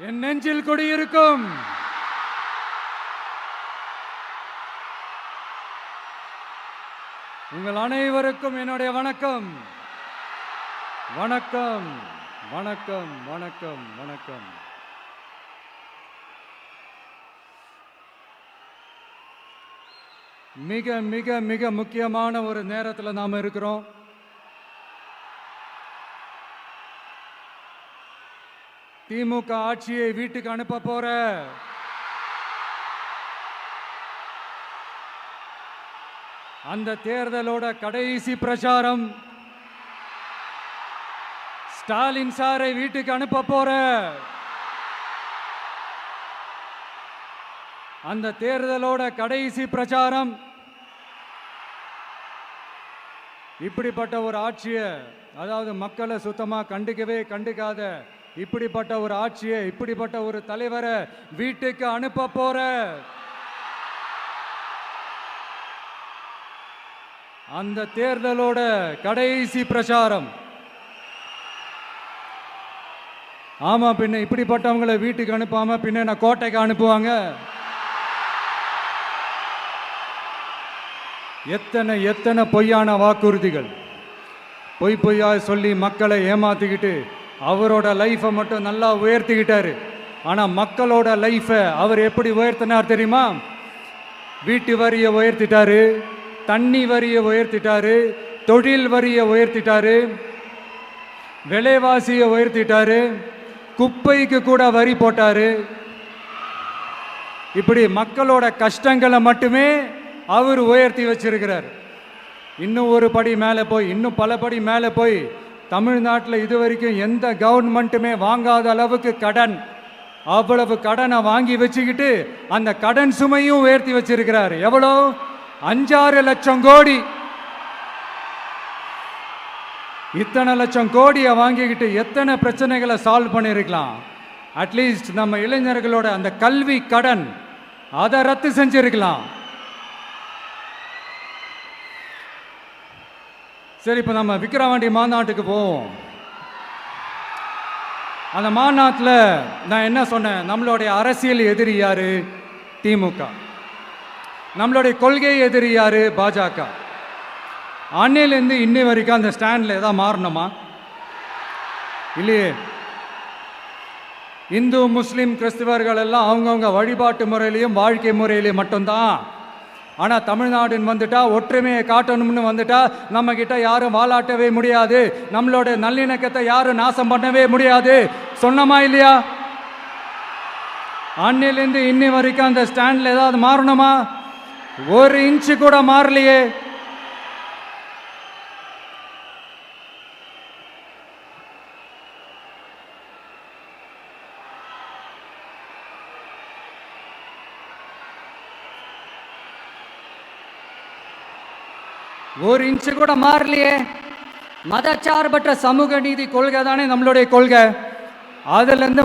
என் நெஞ்சில் குடியிருக்கும் உங்கள் அனைவருக்கும் என்னுடைய வணக்கம். வணக்கம் வணக்கம் வணக்கம் வணக்கம். மிக மிக மிக முக்கியமான ஒரு நேரத்தில் நாம் இருக்கிறோம். திமுக ஆட்சியை வீட்டுக்கு அனுப்ப போற அந்த தேர்தலோட கடைசி பிரச்சாரம், ஸ்டாலின் சாரை வீட்டுக்கு அனுப்ப போற அந்த தேர்தலோட கடைசி பிரச்சாரம், இப்படிப்பட்ட ஒரு ஆட்சியை, அதாவது மக்களை சுத்தமா கண்டுக்காத இப்படிப்பட்ட ஒரு ஆட்சியை, இப்படிப்பட்ட ஒரு தலைவரை வீட்டுக்கு அனுப்ப போற அந்த தேர்தலோட கடைசி பிரச்சாரம். ஆமா, பின்ன இப்படிப்பட்டவங்களை வீட்டுக்கு அனுப்பாம பின்ன என்ன கோட்டைக்கு அனுப்புவாங்க? எத்தனை எத்தனை பொய்யான வாக்குறுதிகள், பொய்யா சொல்லி மக்களை ஏமாத்திக்கிட்டு அவரோட லைஃபை மட்டும் நல்லா உயர்த்திக்கிட்டாரு. ஆனால் மக்களோட லைஃபை அவர் எப்படி உயர்த்தினார் தெரியுமா? வீட்டு வரியை உயர்த்திட்டாரு, தண்ணி வரியை உயர்த்திட்டாரு, தொழில் வரியை உயர்த்திட்டாரு, விலைவாசியை உயர்த்திட்டாரு, குப்பைக்கு கூட வரி போட்டாரு. இப்படி மக்களோட கஷ்டங்களை மட்டுமே அவர் உயர்த்தி வச்சிருக்கிறார். இன்னும் ஒரு படி மேலே போய், இன்னும் பல படி மேலே போய், தமிழ்நாட்டில் இதுவரைக்கும் எந்த கவர்மெண்ட்டுமே வாங்காத அளவுக்கு கடன், அவ்வளவு கடனை வாங்கி வச்சுக்கிட்டு அந்த கடன் சுமையும் உயர்த்தி வச்சிருக்கிறார். எவ்வளோ? 5-6 லட்சம் கோடி. இத்தனை லட்சம் கோடியை வாங்கிக்கிட்டு எத்தனை பிரச்சனைகளை சால்வ் பண்ணியிருக்கலாம். அட்லீஸ்ட் நம்ம இளைஞர்களோட அந்த கல்வி கடன் அதை ரத்து செஞ்சிருக்கலாம். சரி, இப்போ நம்ம விக்கிரவாண்டி மாநாட்டுக்கு போவோம். அந்த மாநாட்டில் நான் என்ன சொன்னேன்? நம்மளுடைய அரசியல் எதிரி யாரு? திமுக. நம்மளுடைய கொள்கை எதிரி யாரு? பாஜக. அன்னையிலேருந்து இன்னை வரைக்கும் அந்த ஸ்டாண்டில் ஏதாவது மாறணுமா? இல்லையே. இந்து முஸ்லீம் கிறிஸ்தவர்கள் எல்லாம் அவங்கவுங்க வழிபாட்டு முறையிலையும் வாழ்க்கை முறையிலையும் மட்டும்தான். ஆனால் தமிழ்நாடுன்னு வந்துட்டா, ஒற்றுமையை காட்டணும்னு வந்துட்டா, நம்ம கிட்ட யாரும் வாலாட்டவே முடியாது, நம்மளோட நல்லிணக்கத்தை யாரும் நாசம் பண்ணவே முடியாது. சொன்னமா இல்லையா? அன்னிலேருந்து இன்னி வரைக்கும் அந்த ஸ்டாண்டில் ஏதாவது மாறணுமா? ஒரு இன்ச்சு கூட மாறலையே. ஒரு இன்ச்சு கூட மாறலையே. மதச்சார்பற்ற சமூக நீதி கொள்கை தானே நம்மளுடைய கொள்கை. அதுலேருந்து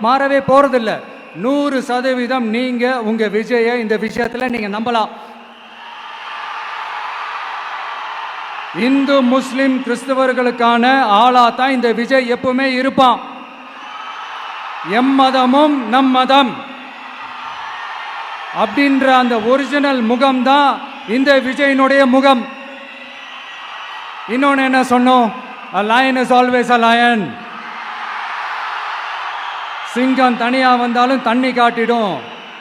மாறவே போறதில்லை. 100% நீங்க உங்க விஜயை இந்த விஷயத்துல நீங்க நம்பலாம். இந்து முஸ்லிம் கிறிஸ்தவர்களுக்கான ஆளா தான் இந்த விஜய் எப்பவுமே இருப்பான். எம்மதமும் நம் மதம் அப்படின்ற அந்த ஒரிஜினல் முகம் தான் இந்த விஜயினுடைய முகம். இன்னொன்னு என்ன சொன்னோம்? A lion is always a lion. சிங்கம் தனியா வந்தாலும் தண்ணி காட்டிடும்.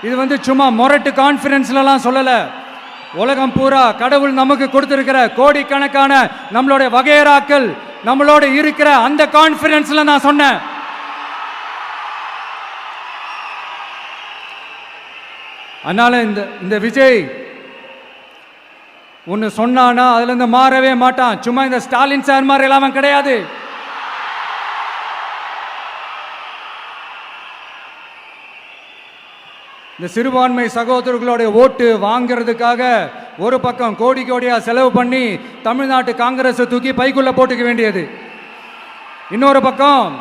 இது சும்மா மொரட்டு கான்ஃபரன்ஸ்லாம் சொல்லல. உலகம் பூரா கடவுள் நமக்கு கொடுத்திருக்கிற கோடிக்கணக்கான நம்மளுடைய வகையறாக்கள் நம்மளோட இருக்கிற அந்த கான்ஃபரன்ஸ்ல நான் சொன்னேன். அதனால இந்த விஜய் ஒன்று சொன்னானா அதுலேருந்து மாறவே மாட்டான். சும்மா இந்த ஸ்டாலின் சார் மாதிரி எல்லாம் கிடையாது. இந்த சிறுபான்மை சகோதரர்களுடைய ஓட்டு வாங்கிறதுக்காக ஒரு பக்கம் கோடியா செலவு பண்ணி தமிழ்நாட்டு காங்கிரஸ் தூக்கி பைக்குள்ள போட்டுக்க வேண்டியது, இன்னொரு பக்கம்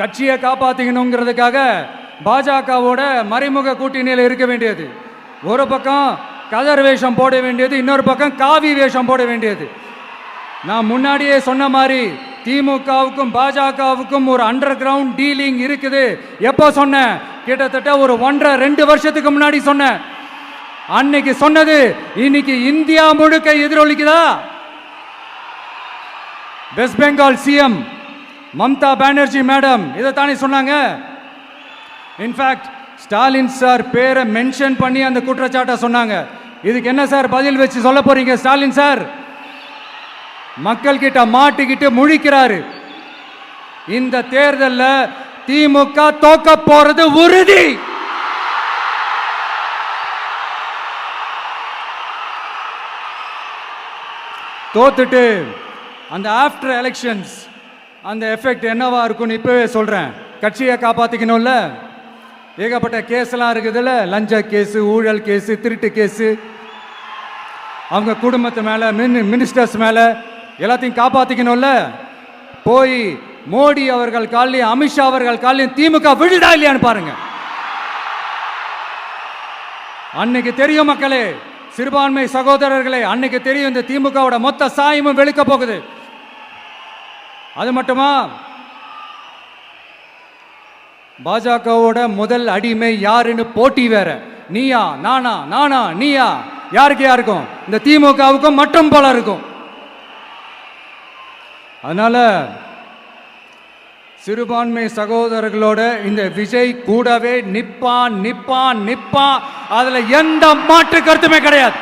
கட்சியை காப்பாற்றிக்கணுங்கிறதுக்காக பாஜகவோட மறைமுக கூட்டணியில் இருக்க வேண்டியது, ஒரு பக்கம் கதர் வேஷம் போட வேண்டியது, இன்னொரு பக்கம் காவி வேஷம் போட வேண்டியது. நான் முன்னாடியே சொன்ன மாதிரி திமுகவுக்கும் பாஜகவுக்கும் ஒரு அண்டர் கிரவுண்ட் டீலிங் இருக்குது. எப்போ சொன்னேன்? கிட்டத்தட்ட ஒரு 1.5-2 வருஷத்துக்கு முன்னாடி சொன்னேன். அன்னைக்கு சொன்னது இன்னைக்கு இந்தியா முழுக்க எதிரொலிக்குதா? வெஸ்ட் பெங்கால் சிஎம் மம்தா பானர்ஜி மேடம் இதைத்தானே சொன்னாங்க. இன்ஃபேக்ட் ஸ்டாலின் சார் பேரை மென்ஷன் பண்ணி அந்த குற்றச்சாட்டை சொன்னாங்க. இதுக்கு என்ன சார் பதில் வச்சு சொல்ல போறீங்க? ஸ்டாலின் சார் மக்கள் கிட்ட மாட்டிக்கிட்டு முழிக்கிறாரு. இந்த தேர்தலில் திமுக தோக்க போறது உறுதி. தோத்துட்டு அந்த ஆஃப்டர் எலெக்ஷன்ஸ் அந்த எஃபெக்ட் என்னவா இருக்கும்னு இப்பவே சொல்றேன். கட்சியை காப்பாத்திக்கணும்ல, ஏகப்பட்ட கேஸ்லாம் இருக்குதுல்ல, லஞ்ச கேஸு, ஊழல் கேஸு, திருட்டு கேஸு, அவங்க குடும்பத்து மேலே, மினிஸ்டர்ஸ் மேலே எல்லாத்தையும் காப்பாற்றிக்கணும்ல. போய் மோடி அவர்கள் காலையும் அமித்ஷா அவர்கள் காலையும் திமுக விழுதா இல்லையான்னு பாருங்க. அன்னைக்கு தெரியும் மக்களே, சிறுபான்மை சகோதரர்களே, அன்னைக்கு தெரியும் இந்த திமுகவோட மொத்த சாயமும் வெளுக்க போகுது. அது மட்டுமா, பாஜகவோட முதல் அடிமை யாருன்னு போட்டி வேற. நீயா நானா, நானா நீயா, யாருக்கு யாருக்கும்? இந்த திமுகவுக்கும் மட்டும் போல இருக்கும். அதனால சிறுபான்மை சகோதரர்களோட இந்த விஜய் கூடவே நிப்பான் நிப்பான் நிப்பான். அதுல எந்த மாற்று கருத்துமே கிடையாது.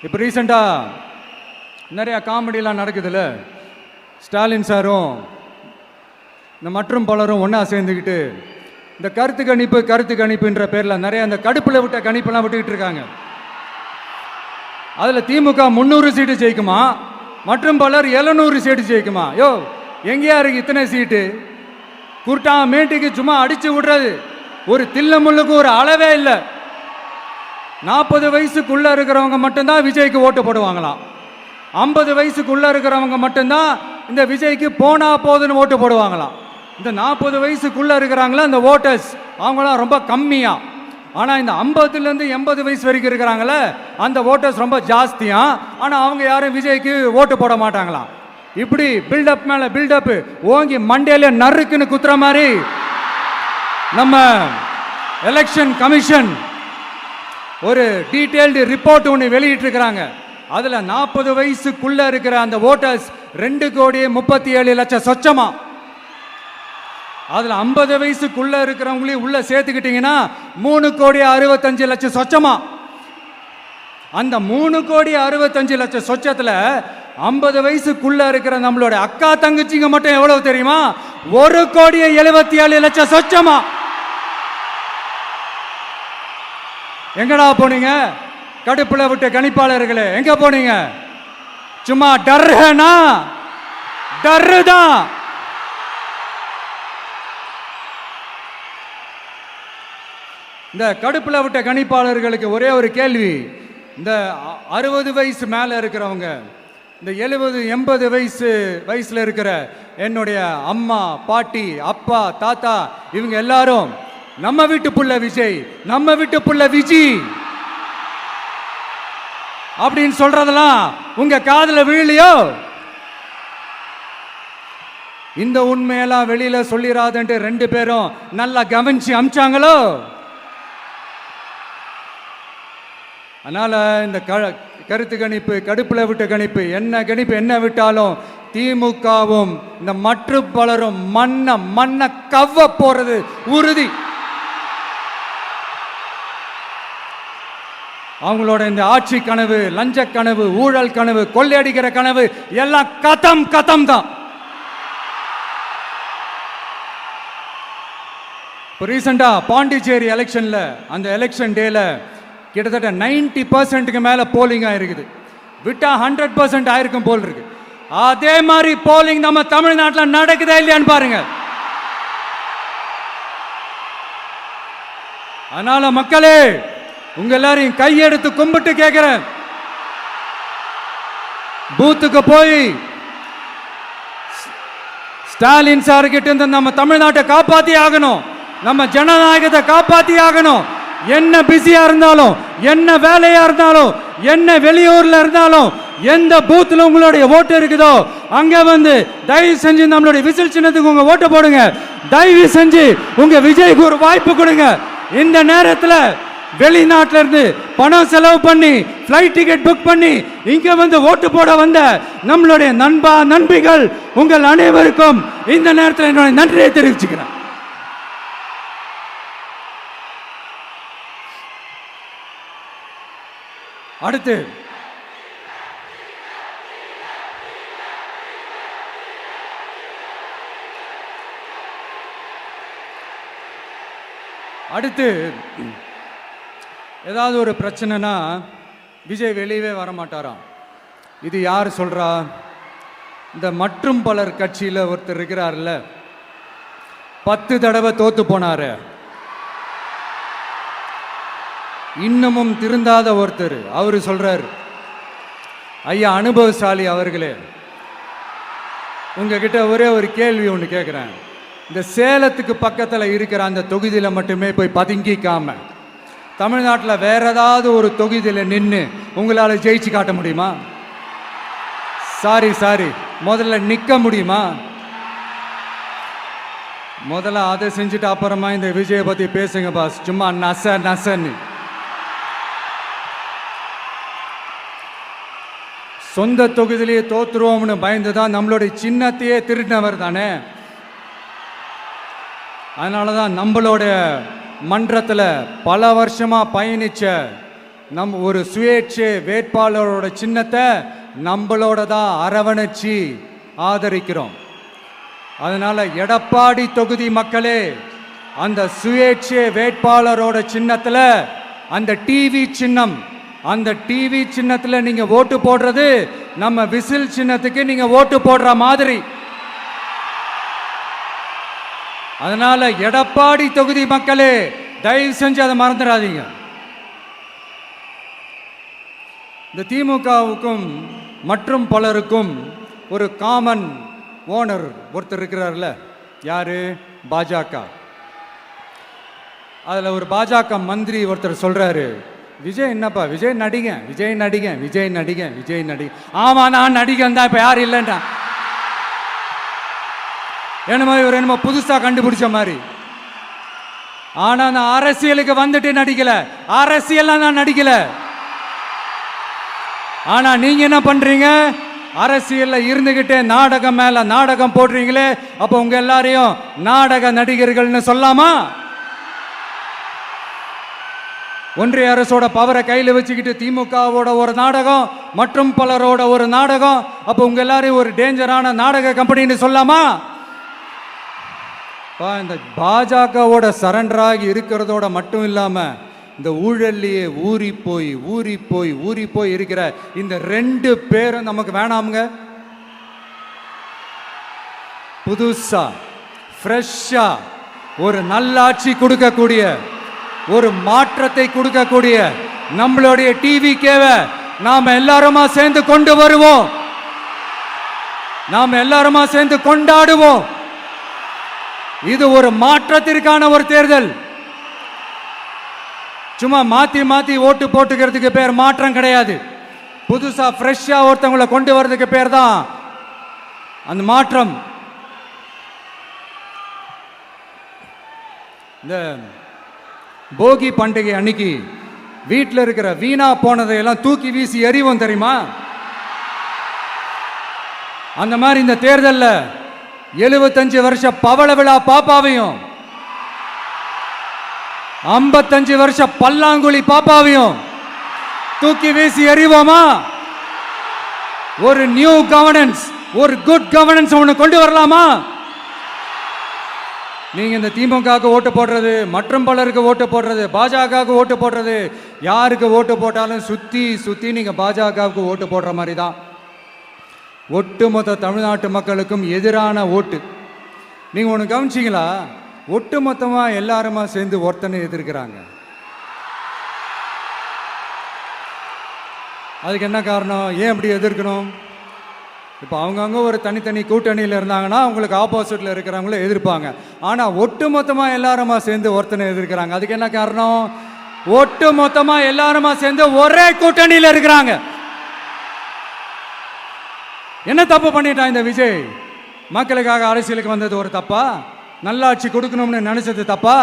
இப்ப ரீசெண்டா நிறைய காமெடியெல்லாம் நடக்குதுல்ல. ஸ்டாலின் சாரும் இந்த மற்றும் பலரும் ஒன்றா சேர்ந்துக்கிட்டு இந்த கருத்து கணிப்புன்ற பேரில் நிறைய அந்த கடுப்பில் விட்ட கணிப்பெல்லாம் விட்டுக்கிட்டு இருக்காங்க. அதில் திமுக 300 சீட்டு ஜெயிக்குமா, மற்றும் பலர் 700 சீட்டு ஜெயிக்குமா? யோ, எங்கேயா இருக்கு இத்தனை சீட்டு? குர்ட்டா மேட்டுக்கு சும்மா அடிச்சு விடுறது. ஒரு தில்லமுள்ளுக்கு ஒரு அளவே இல்லை. 40 வயசுக்குள்ள இருக்கிறவங்க மட்டும்தான் விஜய்க்கு ஓட்டு போடுவாங்களாம். 50 வயசுக்குள்ள இருக்கிறவங்க மட்டும்தான் இந்த விஜய்க்கு போனா போதுன்னு ஓட்டு போடுவாங்களாம். இந்த 40 வயசுக்குள்ள இருக்கிறாங்களா இந்த ஓட்டர்ஸ், அவங்களாம் ரொம்ப கம்மியா. ஆனால் இந்த 50லேருந்து 80 வயசு வரைக்கும் இருக்கிறாங்களே அந்த ஓட்டர்ஸ் ரொம்ப ஜாஸ்தியா. ஆனால் அவங்க யாரும் விஜய்க்கு ஓட்டு போட மாட்டாங்களாம். இப்படி பில்டப் மேலே பில்டப் ஓங்கி மண்டையில நறுக்குன்னு குத்துற மாதிரி நம்ம எலெக்ஷன் கமிஷன் ஒரு டீட்டெயில்டு ரிப்போர்ட் ஒன்று வெளியிட்டு இருக்கிறாங்க. அதில் 40 வயசுக்குள்ள இருக்கிற அந்த ஓட்டர்ஸ் 2,37,00,000 சொச்சமா. அதில் 50 வயசுக்குள்ள இருக்கிறவங்களையும் உள்ள சேர்த்துக்கிட்டீங்கன்னா 3,65,00,000 சொச்சமா. அந்த 3,65,00,000 சொச்சத்தில் 50 வயசுக்குள்ள இருக்கிற நம்மளோட அக்கா தங்கச்சிங்க மட்டும் எவ்வளவு தெரியுமா? 1,77,00,000 சொச்சமா. எங்கடா போனீங்க கடுப்புல விட்ட கணிப்பாளர்களே? எங்க போனீங்க? சும்மா டர்னா டர்தான். இந்த கடுப்புல விட்ட கணிப்பாளர்களுக்கு ஒரே ஒரு கேள்வி. இந்த 60 வயசு மேல இருக்கிறவங்க, இந்த 70-80 வயசுல இருக்கிற என்னுடைய அம்மா, பாட்டி, அப்பா, தாத்தா, இவங்க எல்லாரும் நம்ம வீட்டு புள்ள விஜய், நம்ம வீட்டு புள்ள விஜி அப்படின்னு சொல்றதெல்லாம் உங்க காதுல விழலையோ? இந்த உண்மையெல்லாம் வெளியில சொல்லிராதுன்ட்டு 2 பேரும் நல்லா கவனிச்சு அமிச்சாங்களோ? அதனால இந்த கருத்து கணிப்பு, கடுப்புல விட்ட கணிப்பு, என்ன விட்டாலும் திமுகவும் இந்த மற்ற பலரும் மண்ண கவ்வ போறது உறுதி. அவங்களோட இந்த ஆட்சி கனவு, லஞ்ச கனவு, ஊழல் கனவு, கொள்ளையடிக்கிற கனவு எல்லாம் கதம் தான். இப்போ ரீசெண்டா பாண்டிச்சேரி எலெக்ஷன்ல, அந்த எலெக்ஷன் டேல கிட்டத்தட்ட 90% மேல போலிங் ஆயிருக்குது. விட்டா 100% ஆயிருக்கும் போல் இருக்கு. அதே மாதிரி போலிங் நம்ம தமிழ்நாட்டில் நடக்குதா இல்லையான்னு பாருங்க. அதனால மக்களே, உங்க எல்லாரையும் கையெடுத்து கும்பிட்டு கேட்கிறேன், பூத்துக்கு போய் ஸ்டாலின் சார் கிட்ட இருந்து நம்ம தமிழ்நாட்டை காப்பாத்தி ஆகணும், நம்ம ஜனநாயகத்தை காப்பாத்தி ஆகணும். என்ன பிஸியா இருந்தாலும், என்ன வேலையா இருந்தாலும், என்ன வெளியூர்ல இருந்தாலும், எந்த பூத்துல உங்களுடைய ஓட்டு இருக்குதோ அங்க வந்து தயவு செஞ்சு நம்மளுடைய விசில் சின்னத்துக்கு உங்க ஓட்டு போடுங்க. தயவு செஞ்சு உங்க விஜய்க்கு ஒரு வாய்ப்பு கொடுங்க. இந்த நேரத்தில் வெளிநாட்டில இருந்து பணம் செலவு பண்ணி ஃப்ளைட் டிக்கெட் புக் பண்ணி இங்க வந்து ஓட்டு போட வந்த நம்மளுடைய நண்பிகள் உங்கள் அனைவருக்கும் இந்த நேரத்தில் என்னுடைய நன்றியை தெரிவிச்சுக்கிறேன். அடுத்து ஏதாவது ஒரு பிரச்சனைனா விஜய் வெளியவே வரமாட்டாராம். இது யார் சொல்றா? இந்த மற்றும் பலர் கட்சியில் ஒருத்தர் இருக்கிறார்ல, 10 தடவை தோத்து போனாரு, இன்னமும் திருந்தாத ஒருத்தர். அவரு சொல்றார், ஐயா அனுபவசாலி அவர்களே, உங்ககிட்ட ஒரே ஒரு கேள்வி ஒன்று கேட்குறேன். இந்த சேலத்துக்கு பக்கத்தில் இருக்கிற அந்த தொகுதியில் மட்டுமே போய் பதுங்கிக்காம தமிழ்நாட்டில் வேற ஏதாவது ஒரு தொகுதியில் நின்று உங்களால் ஜெயிச்சு காட்ட முடியுமா? சாரி முதல்ல நிற்க முடியுமா? முதல்ல அதை செஞ்சுட்டு அப்புறமா இந்த விஜயை பற்றி பேசுங்க பாஸ். சும்மா நசன்னு சொந்த தொகுதியிலேயே தோத்துருவோம்னு பயந்து தான் நம்மளுடைய சின்னத்தையே திருடினவர் தானே. அதனால தான் நம்மளோட மன்றத்தில் பல வருஷமாக பயணிச்ச ஒரு சுயேட்சை வேட்பாளரோட சின்னத்தை நம்மளோட தான் அரவணைச்சி ஆதரிக்கிறோம். அதனால எடப்பாடி தொகுதி மக்களே, அந்த சுயேட்சை வேட்பாளரோட சின்னத்தில் அந்த டிவி சின்னம், அந்த டிவி சின்னத்தில் நீங்க ஓட்டு போடுறது நம்ம விசில் சின்னத்துக்கு நீங்க ஓட்டு போடுற மாதிரி. அதனால எடப்பாடி தொகுதி மக்களே, தயவு செஞ்சு அதை மறந்துடாதீங்க. இந்த திமுகவுக்கும் மற்றும் பலருக்கும் ஒரு காமன் ஓனர் ஒருத்தர் இருக்கிறார்ல, யாரு? பாஜக. அதில் ஒரு பாஜக மந்திரி ஒருத்தர் சொல்றாரு, விஜய் என்னப்பா விஜய் நடிங்க, விஜய் நடிங்க, விஜய் நடிங்க, விஜய் நடிங்க. ஆமா நான் நடிகன் தான், இப்போ யாரும் இல்லைன்றான். என்னமோ இவர் என்னமோ புதுசாக கண்டுபிடிச்ச மாதிரி. ஆனால் நான் அரசியலுக்கு வந்துட்டு நடிக்கல, அரசியல் நான் நடிக்கல. ஆனா நீங்க என்ன பண்றீங்க? அரசியல்ல இருந்துகிட்டே நாடகம் மேல நாடகம் போடுறீங்களே, அப்ப உங்க எல்லாரையும் நாடக நடிகர்கள்னு சொல்லாமா? ஒன்றிய அரசோட பவரை கையில் வச்சுக்கிட்டு திமுகவோட ஒரு நாடகம், மற்றும் பலரோட ஒரு நாடகம், அப்ப உங்க எல்லாரையும் ஒரு டேஞ்சரான நாடக கம்பெனின்னு சொல்லாமா? இந்த பாஜகவோட சரண்டராகி இருக்கிறதோட மட்டும் இல்லாம இந்த ஊழல்லையே ஊறி போய் இருக்கிற இந்த 2 பேரும் நமக்கு வேணாமுங்க. புதுசா ஃப்ரெஷ்ஷா ஒரு நல்லாட்சி கொடுக்கக்கூடிய, ஒரு மாற்றத்தை கொடுக்கக்கூடிய நம்மளுடைய டிவிக்கேவை நாம எல்லாருமா சேர்ந்து கொண்டு வருவோம், நாம எல்லாருமா சேர்ந்து கொண்டாடுவோம். இது ஒரு மாற்றத்திற்கான ஒரு தேர்தல். சும்மா மாத்தி ஓட்டு போட்டுக்கிறதுக்கு பேர் மாற்றம் கிடையாது. புதுசா ஃப்ரெஷ்ஷா ஒருத்தவங்களை கொண்டு வர்றதுக்கு பேர் தான் அந்த மாற்றம். இந்த போகி பண்டிகை அன்னைக்கு வீட்டில் இருக்கிற வீணா போனதையெல்லாம் தூக்கி வீசி எறிவோம் தெரியுமா? அந்த மாதிரி இந்த தேர்தலில் 75 வருஷ பவள விழா பாப்பாவையும் 55 வருஷ பல்லாங்குழி பாப்பாவையும் தூக்கி வீசி எறிவோமா? ஒரு நியூ கவர்னன்ஸ், ஒரு குட் கவர்னன்ஸ் ஒன்று கொண்டு வரலாமா? நீங்க இந்த திமுகவுக்கு ஓட்டு போடுறது, மற்றும் பலருக்கு ஓட்டு போடுறது, பாஜகவுக்கு ஓட்டு போடுறது, யாருக்கு ஓட்டு போட்டாலும் சுத்தி நீங்க பாஜகவுக்கு ஓட்டு போடுற மாதிரி தான். ஒட்டுமொத்த தமிழ்நாட்டு மக்களுக்கும் எதிரான ஓட்டு. நீங்க ஒன்று கவனிச்சிங்களா? ஒட்டுமொத்தமா எல்லாருமா சேர்ந்து ஒருத்தனை எதிர்க்கிறாங்க. அதுக்கு என்ன காரணம்? ஏன் அப்படி எதிர்க்கணும்? இப்போ அவங்கவுங்க ஒரு தனித்தனி கூட்டணியில் இருந்தாங்கன்னா அவங்களுக்கு ஆப்போசிட்டில் இருக்கிறவங்கள எதிர்ப்பாங்க. ஆனால் ஒட்டுமொத்தமாக எல்லாருமா சேர்ந்து ஒருத்தனை எதிர்க்கிறாங்க. அதுக்கு என்ன காரணம்? ஒட்டு மொத்தமா எல்லாருமா சேர்ந்து ஒரே கூட்டணியில் இருக்கிறாங்க. என்ன தப்பு பண்ணிட்டான் இந்த விஜய்? மக்களுக்காக அரசியலுக்கு வந்தது ஒரு தப்பா? நல்லாட்சி கொடுக்கணும்னு நினைச்சது தப்பா?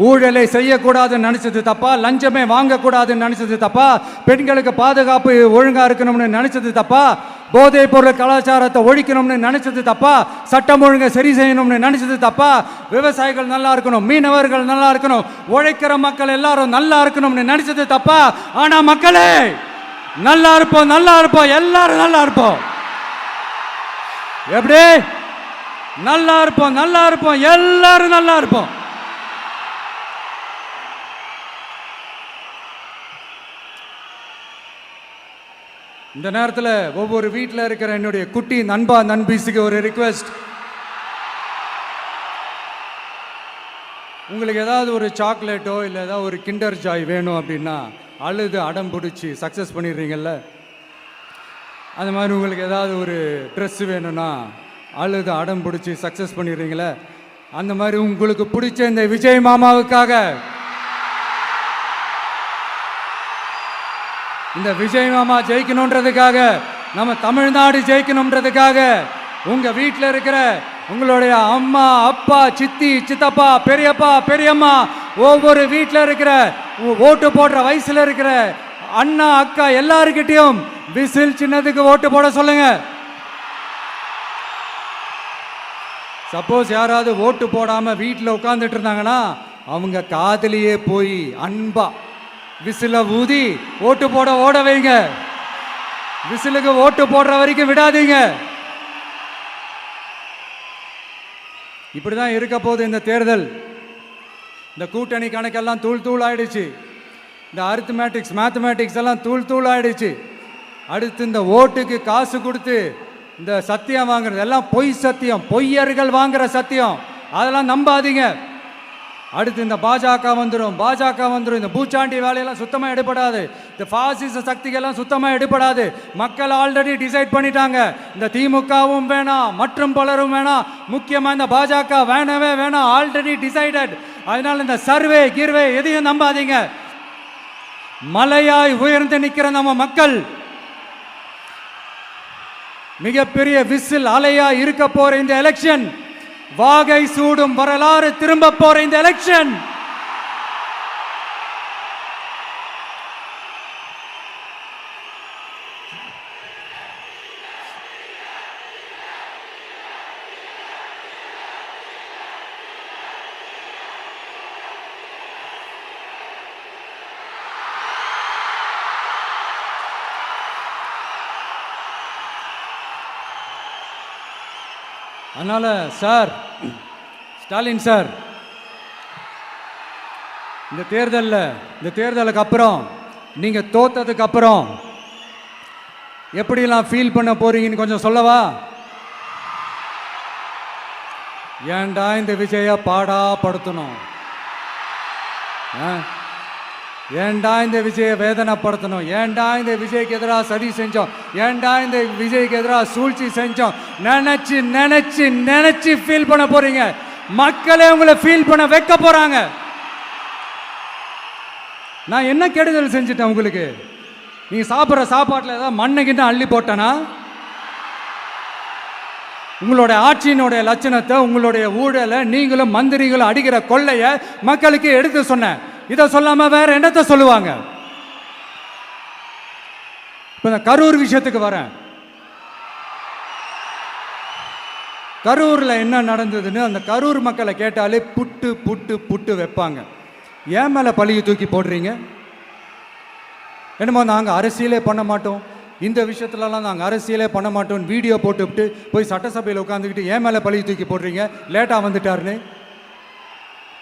ஊழலை செய்யக்கூடாதுன்னு நினைச்சது தப்பா? லஞ்சமே வாங்கக்கூடாதுன்னு நினைச்சது தப்பா? பெண்களுக்கு பாதுகாப்பு ஒழுங்கா இருக்கணும்னு நினைச்சது தப்பா? போதைப் பொருள் கலாச்சாரத்தை ஒழிக்கணும்னு நினைச்சது தப்பா? சட்டம் ஒழுங்கை சரி செய்யணும்னு நினைச்சது தப்பா? விவசாயிகள் நல்லா இருக்கணும், மீனவர்கள் நல்லா இருக்கணும், உழைக்கிற மக்கள் எல்லாரும் நல்லா இருக்கணும்னு நினைச்சது தப்பா? ஆனா மக்களே நல்லா இருப்போம், நல்லா இருப்போம், எல்லாரும் நல்லா இருப்போம். எப்படி நல்லா இருப்போம்? நல்லா இருப்போம், எல்லாரும் நல்லா இருப்போம். இந்த நேரத்தில் ஒவ்வொரு வீட்டில் இருக்கிற என்னுடைய குட்டி நண்பா நண்பீஸுக்கு ஒரு ரிக்வெஸ்ட். உங்களுக்கு ஏதாவது ஒரு சாக்லேட்டோ இல்லை ஏதாவது ஒரு கிண்டர் ஜாய் வேணும் அப்படின்னா அழுது அடம் பிடிச்சி சக்ஸஸ் பண்ணிடுறீங்கல்ல, அந்த மாதிரி உங்களுக்கு ஏதாவது ஒரு ட்ரெஸ் வேணும்னா அழுது அடம் பிடிச்சி சக்ஸஸ் பண்ணிடுறீங்களே, அந்த மாதிரி உங்களுக்கு பிடிச்ச இந்த விஜய் மாமாவுக்காக, இந்த விஜய் மாமா ஜெயிக்கணுன்றதுக்காக, நம்ம தமிழ்நாடு ஜெயிக்கணுன்றதுக்காக உங்க வீட்டில் இருக்கிற உங்களுடைய அம்மா அப்பா சித்தி சித்தப்பா பெரியப்பா பெரியம்மா ஒவ்வொரு வீட்டில் இருக்கிற ஓட்டு போடுற வயசுல இருக்கிற அண்ணா அக்கா எல்லாருக்கிட்டையும் விசில் சின்னதுக்கு ஓட்டு போட சொல்லுங்க. சப்போஸ் யாராவது ஓட்டு போடாம வீட்டில் உட்காந்துட்டு இருந்தாங்கன்னா அவங்க காதலியே போய் அன்பா விசில ஊதி ஓட்டு போட ஓட வைங்க. விசிலுக்கு ஓட்டு போடுற வரைக்கும் விடாதீங்க. இப்படிதான் இருக்க போது இந்த தேர்தல். இந்த கூட்டணி கணக்கெல்லாம் தூள் தூள் ஆயிடுச்சு. இந்த அரித்மேட்டிக்ஸ் மேத்தமேட்டிக்ஸ் எல்லாம் தூள் தூள் ஆயிடுச்சு. அடுத்து இந்த ஓட்டுக்கு காசு கொடுத்து இந்த சத்தியம் வாங்குறது எல்லாம் பொய் சத்தியம், பொய்யர்கள் வாங்குற சத்தியம், அதெல்லாம் நம்பாதீங்க. அடுத்து இந்த பாஜக வந்துடும், இந்த பூச்சாண்டி வேலையெல்லாம் சுத்தமாக எடுபடாது. இந்த பாசிச சக்திகள்லாம் சுத்தமாக எடுபடாது. மக்கள் ஆல்ரெடி டிசைட் பண்ணிட்டாங்க. இந்த திமுகவும் வேணாம், மற்றும் பலரும் வேணாம், முக்கியமாக இந்த பாஜக வேணவே வேணாம், ஆல்ரெடி டிசைடட். அதனால இந்த சர்வே கீர்வே எதையும் நம்பாதீங்க. மலையாய் உயர்ந்து நிற்கிற நம்ம மக்கள் மிகப்பெரிய விசில் அலையா இருக்க போற இந்த எலெக்ஷன், வாகை சூடும் வரலாறு திரும்ப போற இந்த எலெக்ஷன், அதனால சார் ஸ்டாலின் சார், இந்த தேர்தலுக்கு அப்புறம் நீங்க தோத்ததுக்கு அப்புறம் எப்படிலாம் ஃபீல் பண்ண போறீங்கன்னு கொஞ்சம் சொல்லவா? ஏன்டா இந்த விஜய பாடா படுத்தணும், ஏன்டா இந்த விஜயை வேதனைப்படுத்தணும், ஏன்டா இந்த விஜய்க்கு எதிராக சதி செஞ்சோம், ஏன்டா இந்த விஜய்க்கு எதிராக சூழ்ச்சி செஞ்சோம் நினைச்சு நினைச்சு நினைச்சு ஃபீல் பண்ண போறீங்க. மக்களே உங்களை ஃபீல் பண்ண வைக்க போறாங்க. நான் என்ன கெடுதல் செஞ்சுட்டேன் உங்களுக்கு? நீங்க சாப்பிட்ற சாப்பாட்டில் ஏதாவது மண்ணை கிட்ட அள்ளி போட்டனா? உங்களுடைய ஆட்சியினுடைய லட்சணத்தை, உங்களுடைய ஊழலை, நீங்களும் மந்திரிகளும் அடிக்கிற கொள்ளைய மக்களுக்கு எடுத்து சொன்னேன். இதை சொல்லாம வேற என்னத்தை சொல்லுவாங்க? இப்ப இந்த கரூர் விஷயத்துக்கு வரேன். கரூர்ல என்ன நடந்ததுன்னு அந்த கரூர் மக்களை கேட்டாலே புட்டு புட்டு புட்டு வைப்பாங்க. ஏன் மேல பழியை தூக்கி போடுறீங்க? என்னமோ நாங்கள் அரசியலே பண்ண மாட்டோம், இந்த விஷயத்துலலாம் நாங்கள் அரசியலே பண்ண மாட்டோம் வீடியோ போட்டுவிட்டு போய் சட்டசபையில் உட்காந்துக்கிட்டு ஏன் மேலே பழியை தூக்கி போடுறீங்க? லேட்டாக வந்துட்டாருன்னு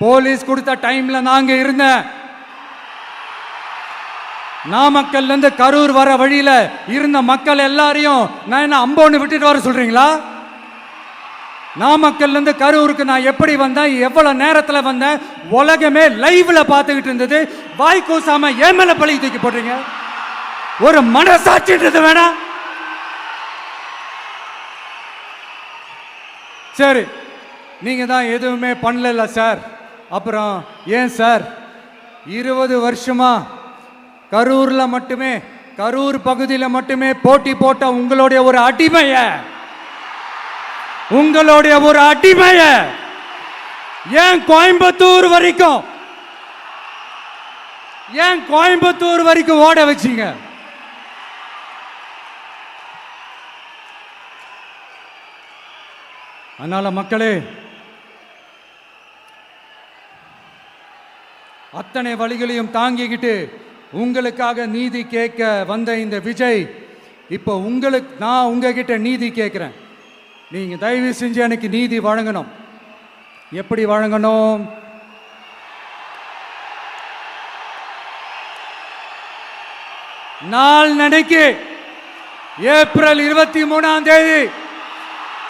போலீஸ் கொடுத்த டைம்ல நாங்க இருந்தேன். நாமக்கல்ல இருந்து கரூர் வர வழியில இருந்த மக்கள் எல்லாரையும் நான் என்ன அம்போன்னு விட்டுட்டு வர சொல்றீங்களா? நாமக்கல்ல இருந்து கரூருக்கு நான் எப்படி வந்தேன், எவ்வளவு நேரத்துல வந்தேன், உலகமே லைவ்ல பார்த்துக்கிட்டு இருந்தது. வாய் கூசாம ஏன் மேல பழி தூக்கி போடுறீங்க? ஒரு மனசாட்சின்றது வேணா? சரி, நீங்க தான் எதுவுமே பண்ணல சார், அப்புறம் ஏன் சார் 20 வருஷமா கரூர்ல மட்டுமே, கரூர் பகுதியில் மட்டுமே போட்டி போட்ட உங்களுடைய ஒரு அடிமைய ஏன் கோயம்புத்தூர் வரைக்கும் ஓட வச்சீங்க? அதனால மக்களே, அத்தனை வழிகளையும் தாங்கிக்கிட்டு உங்களுக்காக நீதி கேட்க வந்த இந்த விஜய், இப்போ நான் உங்ககிட்ட நீதி கேட்கிறேன். நீங்க தயவு செஞ்சு எனக்கு நீதி வழங்கணும். எப்படி வழங்கணும்? நாளைக்கு ஏப்ரல் 23ஆம் தேதி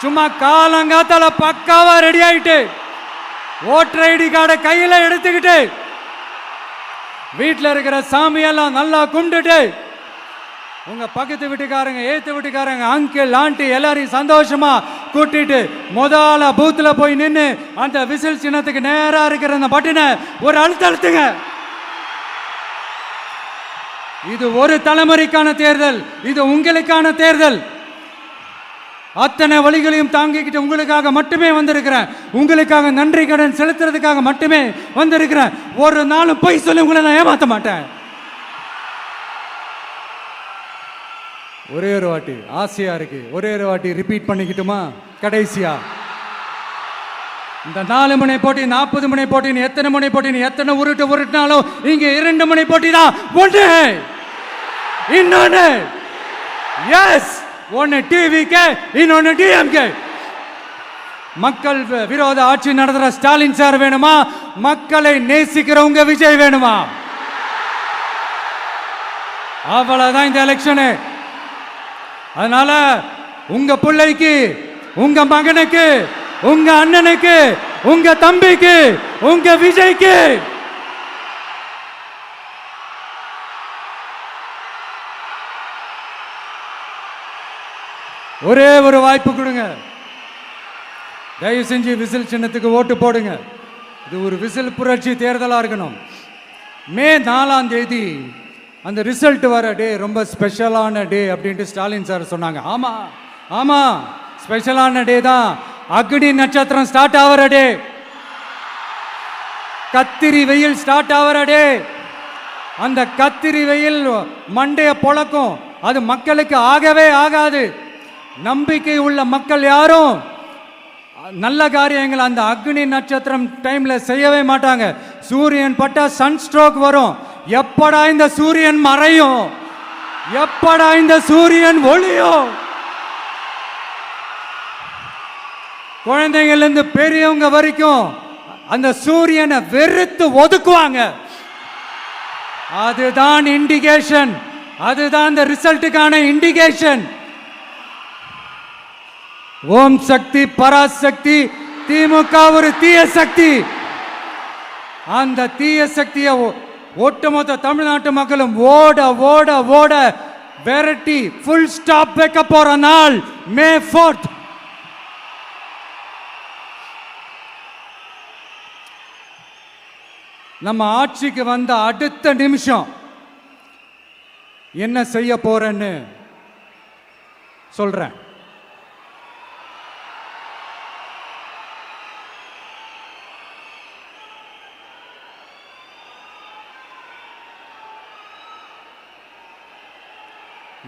சும்மா காலங்காத்தால பக்காவா ரெடி ஆயிட்டு ஓட்டர் ஐடி கார்டை கையில எடுத்துக்கிட்டு வீட்டில் இருக்கிற சாமியெல்லாம் நல்லா கும்பிட்டுட்டு உங்க பக்கத்து வீட்டுக்காரங்க, ஏத்து வீட்டுக்காரங்க, அங்கிள், ஆண்டி எல்லாரையும் சந்தோஷமா கூட்டிட்டு முதல்ல பூத்துல போய் நின்று அந்த விசில் சின்னத்துக்கு நேரா இருக்கிற அந்த பட்டினை ஒரு அழுத்துங்க. இது ஒரு தலைமுறைக்கான தேர்தல், இது உங்களுக்கான தேர்தல். அத்தனை வழிகளையும் தாங்கிக்கிட்டு உங்களுக்காக மட்டுமே வந்திருக்கிறேன். உங்களுக்காக நன்றி கடன் செலுத்துறதுக்காக மட்டுமே வந்திருக்கிறேன். ஒரு நாளும் பொய் சொல்லி உங்களை நான் ஏமாற்ற மாட்டேன். ஒரே ஒரு வாட்டி ஆசையா இருக்கு, ஒரே ஒரு வாட்டி ரிப்பீட் பண்ணிக்கிட்டுமா? கடைசியா இந்த 4 முனை போட்டி, 40 முனை போட்டி, எத்தனை முனை போட்டி, எத்தனை உருட்டினாலும் இங்க 2 முனை போட்டி தான். ஒன்று இன்னொன்னு, எஸ், ஒன்னு டிவிகே, இன்னொன்னு டிஎம்கே. மக்கள் விரோத ஆட்சி நடத்துற ஸ்டாலின் சார் வேணுமா? மக்களை நேசிக்கிறவங்க விஜய் வேணுமா? அவ்வளவுதான் இந்த எலெக்ஷனு. அதனால உங்க பிள்ளைக்கு, உங்க மகனுக்கு, உங்க அண்ணனுக்கு, உங்க தம்பிக்கு, உங்க விஜய்க்கு ஒரே ஒரு வாய்ப்பு கொடுங்க. தயவு செஞ்சு விசில் சின்னத்துக்கு ஓட்டு போடுங்க. இது ஒரு விசில் புரட்சி தேர்தலாக இருக்கணும். மே 4ஆம் தேதி அந்த ரிசல்ட் வர டே ரொம்ப ஸ்பெஷலான டே அப்படின்ட்டு ஸ்டாலின் சார் சொன்னாங்க. ஆமா, ஸ்பெஷலான டே தான். அக்னி நட்சத்திரம் ஸ்டார்ட் ஆகிற டே, கத்திரி வெயில் ஸ்டார்ட் ஆகிற டே. அந்த கத்திரி வெயில் மண்டைய பொழக்கும். அது மக்களுக்கு ஆகவே ஆகாது. நம்பிக்கை உள்ள மக்கள் யாரும் நல்ல காரியங்கள் அந்த அக்னி நட்சத்திரம் டைம்ல செய்யவே மாட்டாங்க. சூரியன் பட்டா சன் ஸ்ட்ரோக் வரும். எப்படா இந்த சூரியன் மறையும், எப்படா இந்த சூரியன் ஒளியும். குழந்தைங்கள்ல இருந்து பெரியவங்க வரைக்கும் அந்த சூரியனை வெறுத்து ஒதுக்குவாங்க. அதுதான் இண்டிகேஷன், அதுதான் இந்த ரிசல்ட்டுக்கான இண்டிகேஷன். ஓம் சக்தி பராசக்தி, திமுக ஒரு தீய சக்தி. அந்த தீய சக்தியை ஒட்டுமொத்த தமிழ்நாட்டு மக்களும் ஓட ஓட ஓட விரட்டி ஃபுல் ஸ்டாப் வைக்க போற நாள் மே 4. நம்ம ஆட்சிக்கு வந்த அடுத்த நிமிஷம் என்ன செய்ய போறேன்னு சொல்றேன்.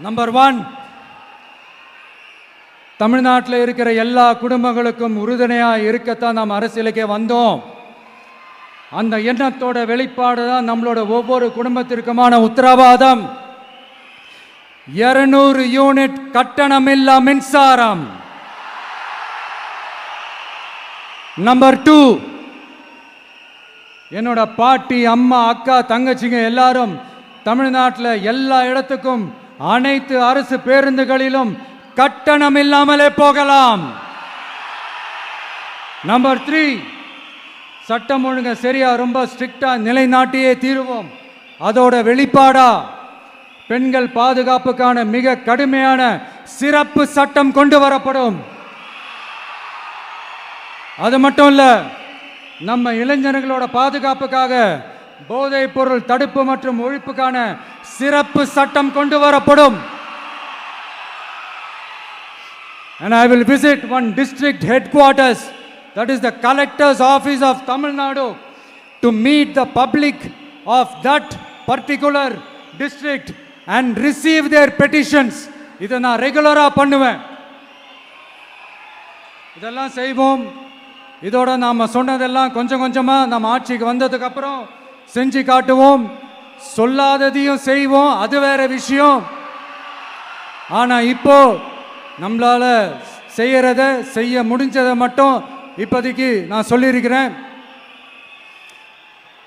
நம்பர் 1, தமிழ்நாட்டில் இருக்கிற எல்லா குடும்பங்களுக்கும் உறுதுணையாக இருக்கத்தான் நாம் அரசியலுக்கே வந்தோம். அந்த எண்ணத்தோட வெளிப்பாடு தான் நம்மளோட ஒவ்வொரு குடும்பத்திற்குமான உத்தரவாதம். 200 யூனிட் கட்டணமில்லா மின்சாரம். நம்பர் 2, என்னோட பாட்டி, அம்மா, அக்கா, தங்கச்சிங்க எல்லாரும் தமிழ்நாட்டில் எல்லா இடத்துக்கும் அனைத்து அரசு பேருந்துகளிலும் கட்டணம் இல்லாமலே போகலாம். நம்பர் 3, சட்டம் ஒழுங்கு சரியா ரொம்ப ஸ்ட்ரிக்டா நிலைநாட்டியே தீருவோம். அதோட வெளிப்பாடா பெண்கள் பாதுகாப்புக்கான மிக கடுமையான சிறப்பு சட்டம் கொண்டு வரப்படும். அது மட்டும் இல்ல, நம்ம இளைஞர்களோட பாதுகாப்புக்காக போதைப் பொருள் தடுப்பு மற்றும் ஒழிப்புக்கான சிறப்பு சட்டம் கொண்டு வரப்படும். And I will visit one district headquarters, that is the collector's office of Tamil Nadu, to meet the public of that particular district and receive their petitions. இதை நான் ரெகுலரா பண்ணுவேன். இதெல்லாம் செய்வோம். இதோட நாம சொன்னதெல்லாம் கொஞ்சம் கொஞ்சமா நம்ம ஆட்சிக்கு வந்ததுக்கு அப்புறம் செஞ்சு காட்டுவோம். சொல்லாததையும் செய்வோம், அது வேற விஷயம். ஆனா இப்போ நம்மளால செய்யறத செய்ய முடிஞ்சதை மட்டும் இப்போதைக்கு நான் சொல்லியிருக்கிறேன்.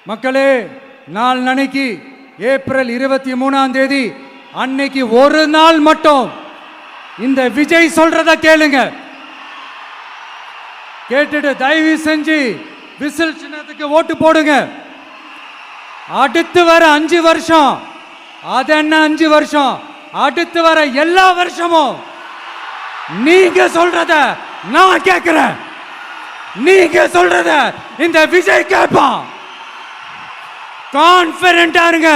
மக்களே, நாளைக்கு ஏப்ரல் 23 அன்னைக்கு ஒரு நாள் மட்டும் இந்த விஜய் சொல்றத கேளுங்க. கேட்டுட்டு தயவு செஞ்சு விசில் சின்னத்துக்கு ஓட்டு போடுங்க. அடுத்து வர 5 வருஷம், அது என்ன 5 வருஷம், அடுத்து வர எல்லா வருஷமும் நீங்க சொல்றத நான் கேட்கிறேன். நீங்க சொல்றத இந்த விஜய் கேட்பான். கான்பிடென்டா இருங்க,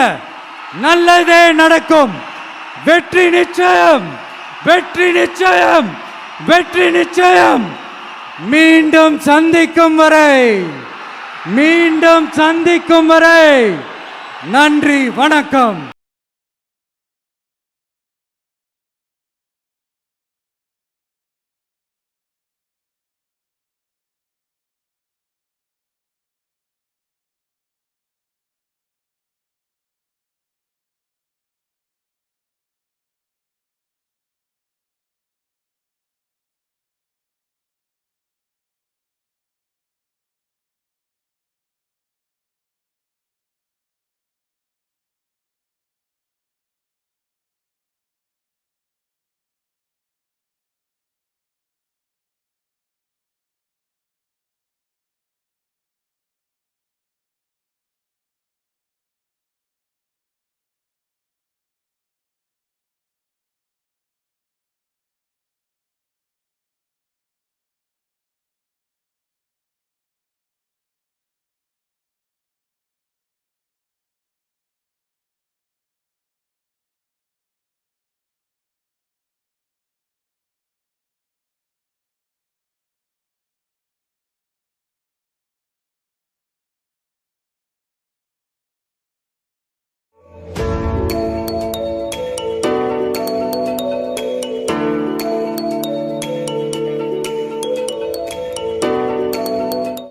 நல்லதே நடக்கும். வெற்றி நிச்சயம், வெற்றி நிச்சயம், வெற்றி நிச்சயம். மீண்டும் சந்திக்கும் வரை நன்றி, வணக்கம்.